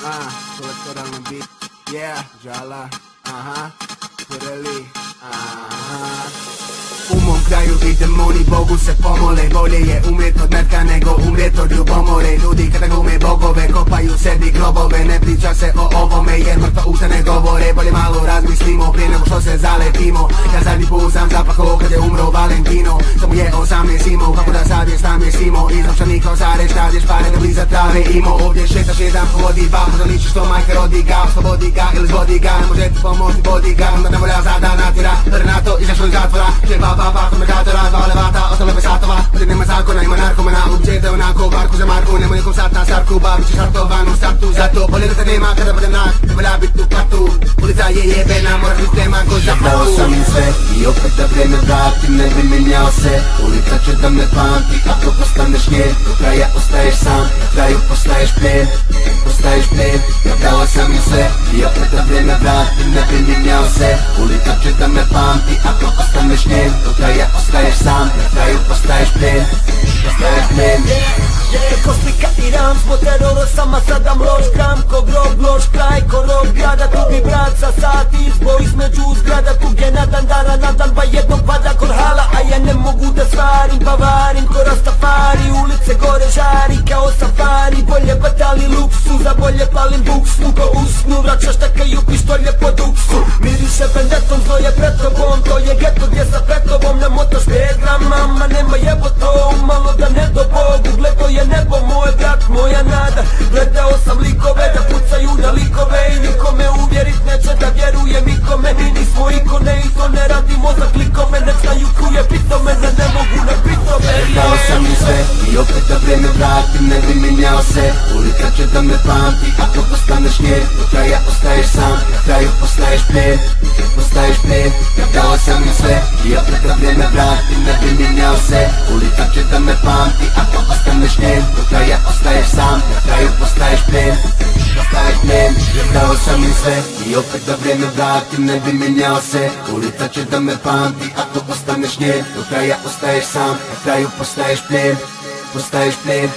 Kolektoral na beat, yeah, Džala, Pirelli, U mom kraju i demoni Bogu se pomole. Bolje je umjet od metka nego umjet od ljubomore. Ljudi kada glume bogove kopaju sebi grobove. Ne priča se o ovome jer mrtva usta ne govore. Bolje malo razmislimo prije nego što se zaletimo. Ja zadnji put sam zapakao kad je umro Valentino. Samo je 18 imao, kako da sad je stam je simo. Iz novčanika osareš, kadješ pare da bliza trave imo. Ovdje šetaš jedan povodi bab, možda liči što majka rodi ga. Slobodi ga ili zgodi ga, ne može ti pomoći bodi ga. Onda ne volja zada natira, Renato izašao iz zatvora. Baba, komunikatora, dva levata, ostale bez satova. Ovdje nema zakona, ima narkomana, ubićete onako, barku za marku. Nemoj nekom sat na starku, bavit ćeš hartovan u startu. Zato bolje da te nema kada bude nak, ne volja bit u kvartu. Ulica je jebena, moraš bit spreman ko za platu. Dao sam im sve i opet da vrijeme vratim, ne bi menjao se. Ulica će da me pamti, ako postaneš nje. Do kraja ostaješ sam, na kraju postaješ plijen. Postaješ plijen, dao sam im sve i opet da vrijeme vratim, ne bi menjao se. Ulica će da me pamti, ako postaneš nje. Do kraja ostaješ sam, na kraju postaješ plijen. Postaješ plijen. Ko slika i ram, smo teroro sama sadam loš gram. Ko grob, loš kraj, ko rob grada. Tu bi brat sa sati, izboj između zgrada. Tu gdje na dan dana, na dan pa jednom pada kod hala. A ja ne mogu da svarim, pa varim ko Rastafari. Ulice gore žari kao safari. Bolje batali luksuza, bolje palim buksnu. Ko usnu, vraćaš takaju pištolje po duksu. Miriše vendetom, zlo je pred tobom. To je geto gdje sa pred tobom namotaš 5 grama. Ma nema jebo to, malo da ne do Bogu. Gledo je nebo, moj brat, moja nada. Gledao sam likove da pucaju na likove. I nikome uvjerit neće da vjerujem ikome. Mi nismo ikone i to ne radimo za klikove. Nek znaju kuje pitome da ne mogu na pitome. Dao sam im sve i opet da vrijeme vratim, ne bi menjao se. Ulica će da me pamti, ako postaneš nje. Do kraja ostaješ sam, na kraju postaješ plijen. Postaješ plijen. Dao sam im sve i opet da vrijeme vratim, ne bi menjao se. Ulica će da me pamti, ako postaneš nje. Do kraja ostaješ sam, na kraju postaješ plijen. Postaješ plijen. Dao sam im sve i opet da vrijeme vratim, ne bi menjao se. Ulica će da me pamti, ako postaneš nje. Do kraja ostaješ sam, na kraju postaješ plijen. Postaješ plijen.